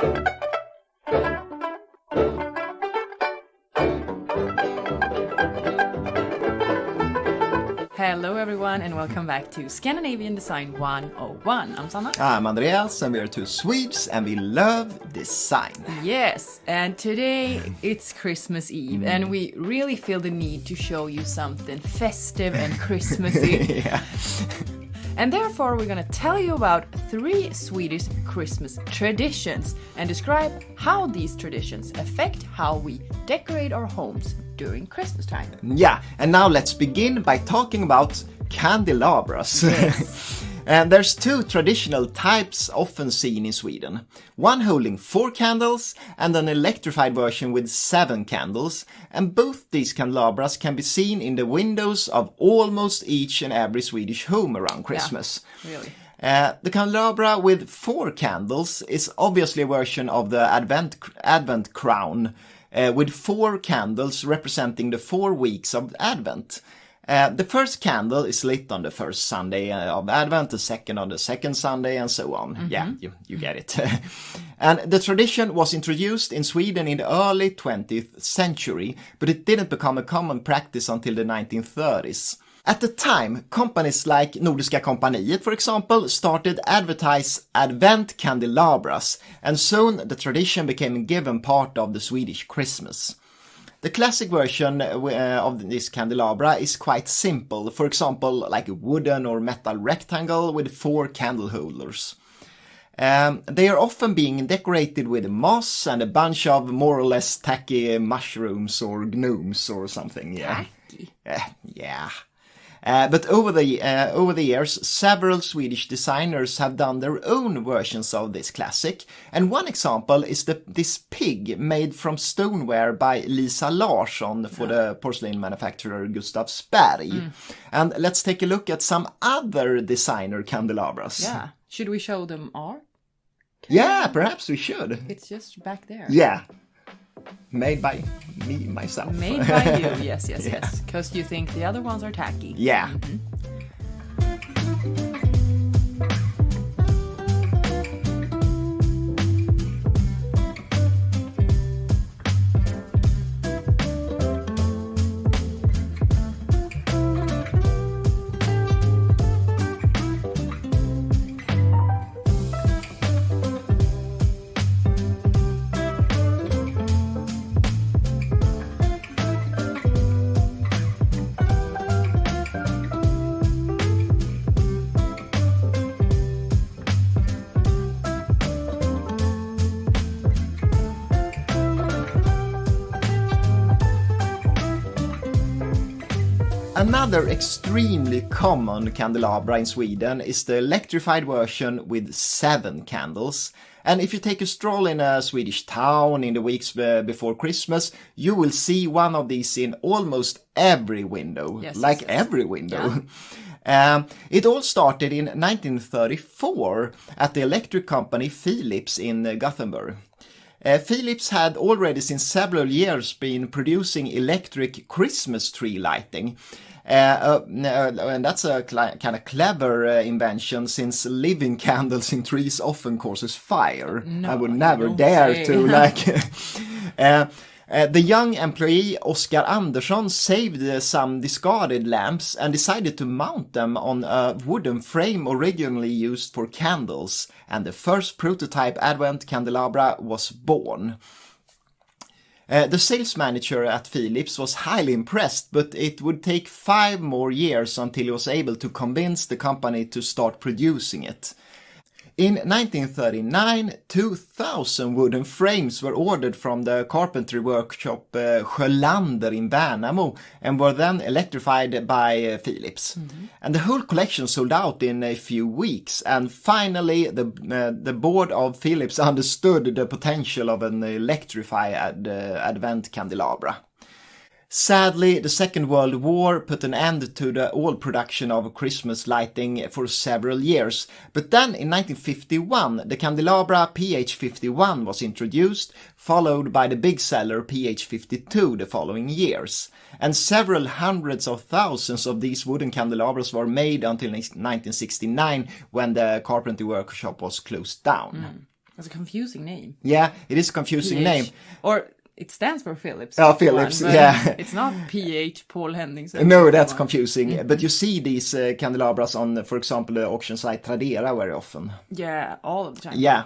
Hello everyone and welcome back to Scandinavian Design 101. I'm Sanna. I'm Andreas and we are two Swedes and we love design. Yes, and today it's Christmas Eve and we really feel the need to show you something festive and Christmassy. Yeah. And therefore we're going to tell you about 3 Swedish Christmas traditions and describe how these traditions affect how we decorate our homes during Christmas time. Yeah, and now let's begin by talking about candelabras. Yes. And there's 2 traditional types often seen in Sweden. One holding 4 candles and an electrified version with 7 candles. And both these candelabras can be seen in the windows of almost each and every Swedish home around Christmas. Yeah, really. The candelabra with 4 candles is obviously a version of the Advent crown, with 4 candles representing the 4 weeks of Advent. The first candle is lit on the first Sunday of Advent, the second on the second Sunday, and so on. Mm-hmm. Yeah, you get it. And the tradition was introduced in Sweden in the early 20th century, but it didn't become a common practice until the 1930s. At the time, companies like Nordiska Kompaniet, for example, started advertise Advent candelabras, and soon the tradition became a given part of the Swedish Christmas. The classic version of this candelabra is quite simple, for example, like a wooden or metal rectangle with 4 candle holders. They are often being decorated with moss and a bunch of more or less tacky mushrooms or gnomes or something. Yeah. Tacky? Yeah. But over the years, several Swedish designers have done their own versions of this classic. And one example is this pig made from stoneware by Lisa Larsson for the porcelain manufacturer Gustavsberg. And let's take a look at some other designer candelabras. Yeah. Should we show them our? Yeah, perhaps we should. It's just back there. Yeah. Made by me, myself. Made by you, yes. Because you think the other ones are tacky. Yeah. Mm-hmm. Another extremely common candelabra in Sweden is the electrified version with 7 candles. And if you take a stroll in a Swedish town in the weeks before Christmas, you will see one of these in almost every window. Yes, every window. Yeah. It all started in 1934 at the electric company Philips in Gothenburg. Philips had already since several years been producing electric Christmas tree lighting. And that's a kind of clever invention, since living candles in trees often causes fire. No, I would never dare to the young employee Oscar Andersson saved some discarded lamps and decided to mount them on a wooden frame originally used for candles, and the first prototype Advent candelabra was born. The sales manager at Philips was highly impressed, but it would take 5 more years until he was able to convince the company to start producing it. In 1939, 2,000 wooden frames were ordered from the carpentry workshop Sjölander in Värnamo and were then electrified by Philips. Mm-hmm. And the whole collection sold out in a few weeks, and finally the board of Philips understood the potential of an electrified Advent candelabra. Sadly, the Second World War put an end to all production of Christmas lighting for several years, but then in 1951 the candelabra PH51 was introduced, followed by the big seller PH52 the following years. And several hundreds of thousands of these wooden candelabras were made until 1969, when the carpentry workshop was closed down. It's a confusing name. Yeah, it is a confusing name. Or it stands for Philips. Oh, Philips, yeah. It's not PH, Paul Henningsen. No, that's confusing. But you see these candelabras on, for example, the auction site Tradera very often. Yeah, all of the time. Yeah.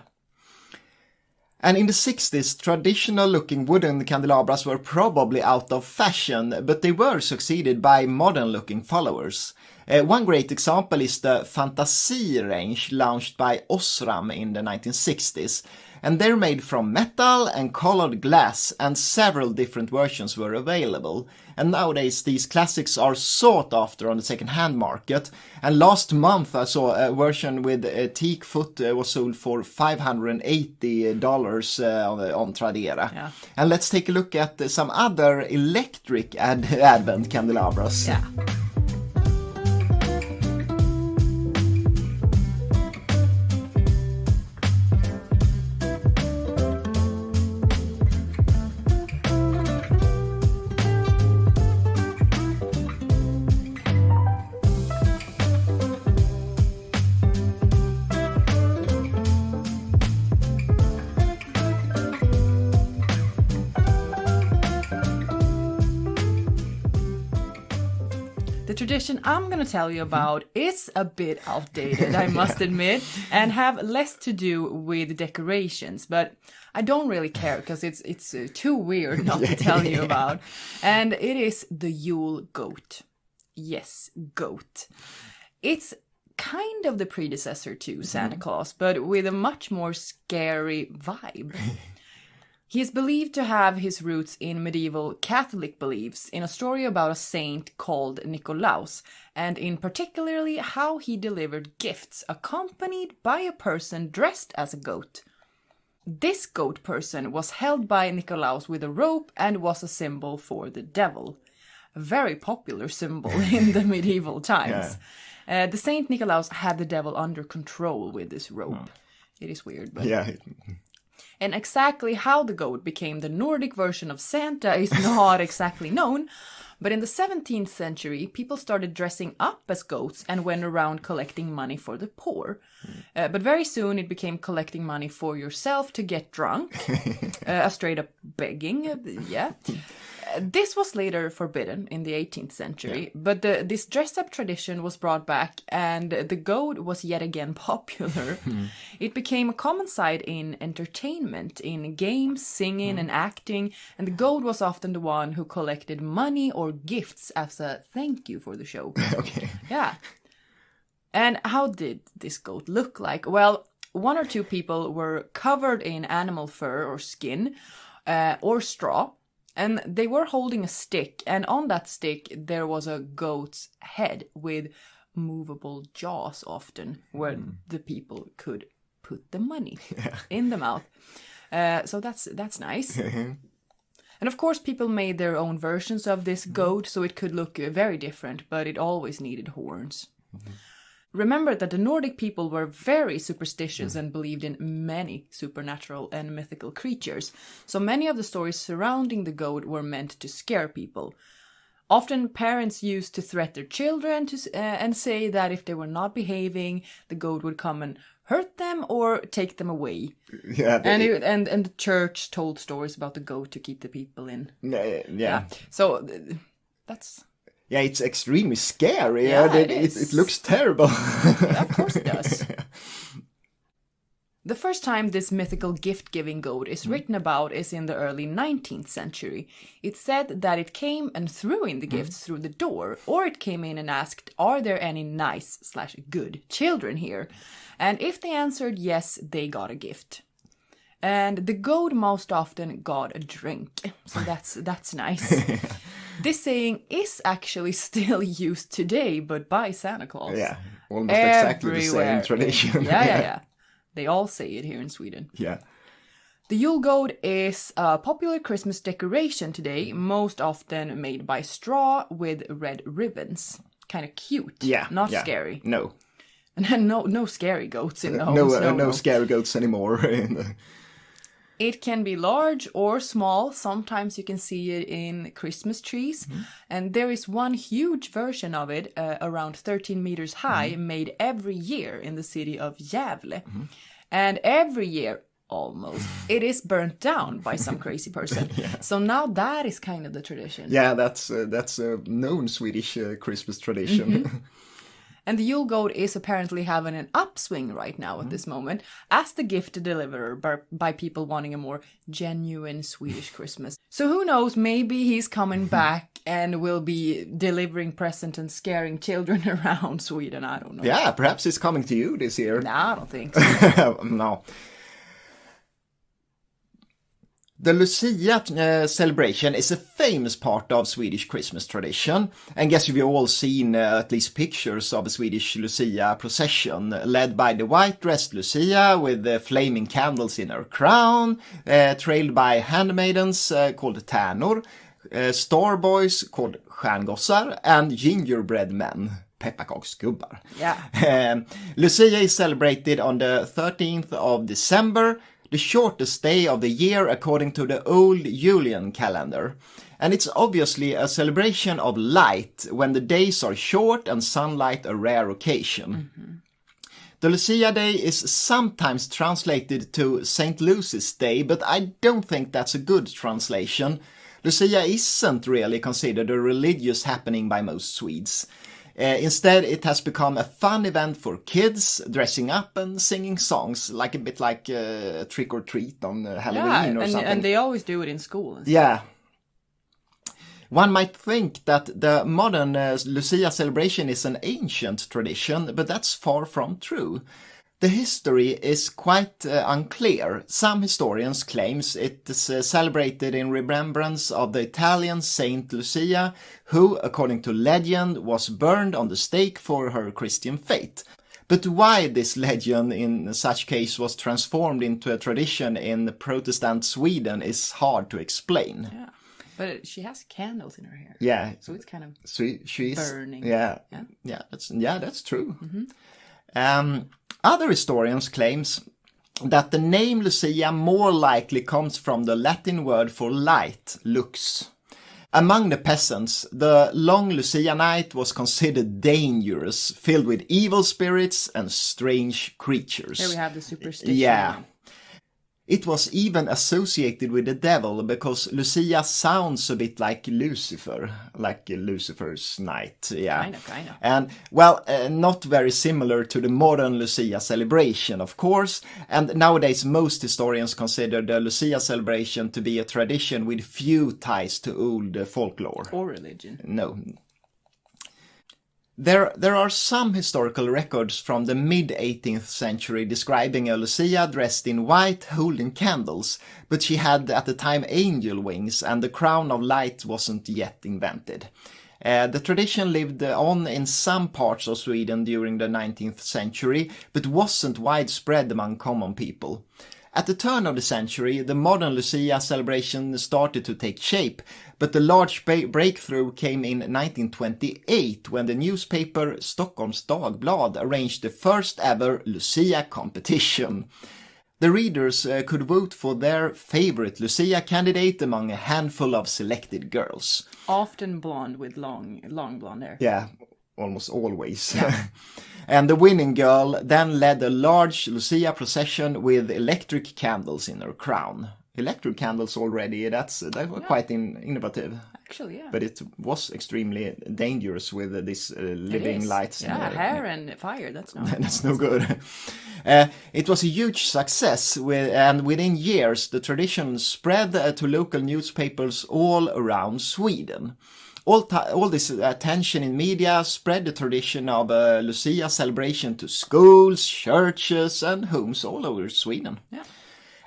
And in the 60s, traditional-looking wooden candelabras were probably out of fashion, but they were succeeded by modern-looking followers. One great example is the Fantasy range launched by Osram in the 1960s. And they're made from metal and colored glass, and several different versions were available. And nowadays these classics are sought after on the second-hand market. And last month I saw a version with a teak foot was sold for $580 on Tradera. Yeah. And let's take a look at some other electric advent candelabras. Yeah. The tradition I'm going to tell you about is a bit outdated, I must admit, and have less to do with decorations, but I don't really care because it's too weird not to tell you about. And it is the Yule goat. Yes, goat. It's kind of the predecessor to Santa Claus, but with a much more scary vibe. He is believed to have his roots in medieval Catholic beliefs in a story about a saint called Nicolaus, and in particularly how he delivered gifts accompanied by a person dressed as a goat. This goat person was held by Nicolaus with a rope and was a symbol for the devil. A very popular symbol in the medieval times. Yeah. The Saint Nicolaus had the devil under control with this rope. It is weird, but... Yeah. And exactly how the goat became the Nordic version of Santa is not exactly known, but in the 17th century, people started dressing up as goats and went around collecting money for the poor. But very soon it became collecting money for yourself to get drunk, a straight up begging, yeah. This was later forbidden in the 18th century, but this dress-up tradition was brought back and the goat was yet again popular. It became a common sight in entertainment, in games, singing and acting, and the goat was often the one who collected money or gifts as a thank you for the show. Okay. Yeah. And how did this goat look like? Well, one or two people were covered in animal fur or skin or straw. And they were holding a stick, and on that stick there was a goat's head with movable jaws often, where the people could put the money in the mouth. So that's nice. And of course people made their own versions of this goat, so it could look very different, but it always needed horns. Remember that the Nordic people were very superstitious and believed in many supernatural and mythical creatures, so many of the stories surrounding the goat were meant to scare people. Often parents used to threaten their children and say that if they were not behaving, the goat would come and hurt them or take them away. Yeah, and the church told stories about the goat to keep the people in. Yeah. So that's... Yeah, it's extremely scary. Yeah, it looks terrible. Yeah, of course it does. The first time this mythical gift-giving goat is written about is in the early 19th century. It's said that it came and threw in the gifts through the door, or it came in and asked, are there any nice/good children here? And if they answered yes, they got a gift. And the goat most often got a drink, so that's nice. This saying is actually still used today, but by Santa Claus. Yeah, almost exactly the same tradition. Yeah. They all say it here in Sweden. Yeah. The Yule goat is a popular Christmas decoration today, most often made by straw with red ribbons. Kind of cute. Yeah. Not scary. No. And no scary goats in the homes. No scary goats anymore. It can be large or small. Sometimes you can see it in Christmas trees. And there is one huge version of it, around 13 meters high, made every year in the city of Gävle. And every year, almost. It is burnt down by some crazy person. So now that is kind of the tradition. Yeah, that's a known Swedish Christmas tradition. And the Yule goat is apparently having an upswing right now at this moment as the gift deliverer by people wanting a more genuine Swedish Christmas. So who knows, maybe he's coming back and will be delivering presents and scaring children around Sweden. I don't know. Yeah, perhaps he's coming to you this year. No, I don't think so. No. The Lucia celebration is a famous part of Swedish Christmas tradition. And guess you've all seen at least pictures of a Swedish Lucia procession led by the white-dressed Lucia with the flaming candles in her crown, trailed by handmaidens called tärnor, star boys called stjärngossar, and gingerbread men. Pepparkaksgubbar. Yeah. Lucia is celebrated on the 13th of December, the shortest day of the year according to the old Julian calendar. And it's obviously a celebration of light when the days are short and sunlight a rare occasion. The Lucia Day is sometimes translated to St. Lucy's Day, but I don't think that's a good translation. Lucia isn't really considered a religious happening by most Swedes. Instead, it has become a fun event for kids, dressing up and singing songs, like a bit like trick or treat on Halloween or something. And they always do it in school. Yeah. One might think that the modern Lucia celebration is an ancient tradition, but that's far from true. The history is quite unclear. Some historians claim it is celebrated in remembrance of the Italian Saint Lucia, who, according to legend, was burned on the stake for her Christian faith. But why this legend in such case was transformed into a tradition in Protestant Sweden is hard to explain. Yeah. But she has candles in her hair. Yeah. So it's kind of she's burning. Yeah. That's true. Other historians claims that the name Lucia more likely comes from the Latin word for light, lux. Among the peasants, the long Lucia night was considered dangerous, filled with evil spirits and strange creatures. Here we have the superstition. Yeah. It was even associated with the devil because Lucia sounds a bit like Lucifer, like Lucifer's night. Yeah, Kind of. And, well, not very similar to the modern Lucia celebration, of course. And nowadays, most historians consider the Lucia celebration to be a tradition with few ties to old folklore. Or religion. No. There are some historical records from the mid-18th century describing a Lucia dressed in white holding candles, but she had at the time angel wings and the crown of light wasn't yet invented. The tradition lived on in some parts of Sweden during the 19th century, but wasn't widespread among common people. At the turn of the century, the modern Lucia celebration started to take shape, but the large breakthrough came in 1928 when the newspaper Stockholms Dagblad arranged the first ever Lucia competition. The readers could vote for their favorite Lucia candidate among a handful of selected girls. Often blonde with long blonde hair. Yeah, almost always. Yeah. And the winning girl then led a large Lucia procession with electric candles in her crown. Electric candles already, that was quite innovative. Actually, yeah. But it was extremely dangerous with these living lights. Yeah, hair and fire, that's no that's no good. It was a huge success, and within years the tradition spread to local newspapers all around Sweden. All this attention in media spread the tradition of a Lucia celebration to schools, churches and homes all over Sweden. Yeah.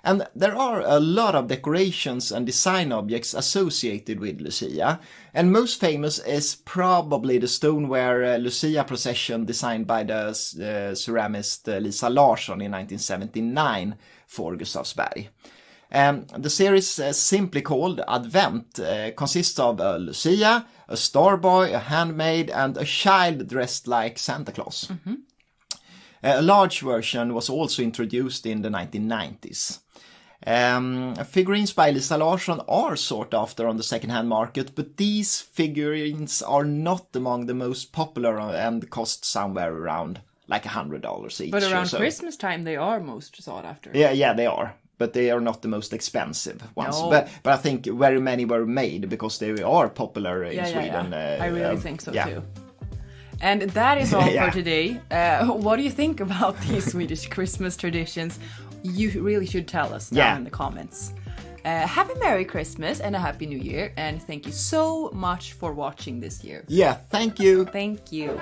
And there are a lot of decorations and design objects associated with Lucia, and most famous is probably the stoneware Lucia procession designed by the ceramist Lisa Larsson in 1979 for Gustavsberg. The series, simply called Advent, consists of a Lucia, a starboy, a handmaid, and a child dressed like Santa Claus. Mm-hmm. A large version was also introduced in the 1990s. Figurines by Lisa Larsson are sought after on the second-hand market, but these figurines are not among the most popular and cost somewhere around like $100 each. But around Christmas time, they are most sought after. Yeah, they are. but they are not the most expensive ones. No. But I think very many were made because they are popular in Sweden. I really think so yeah. too. And that is all Yeah. for today. What do you think about these Swedish Christmas traditions? You really should tell us down in the comments. Happy Merry Christmas and a Happy New Year. And thank you so much for watching this year. Yeah, thank you. Thank you.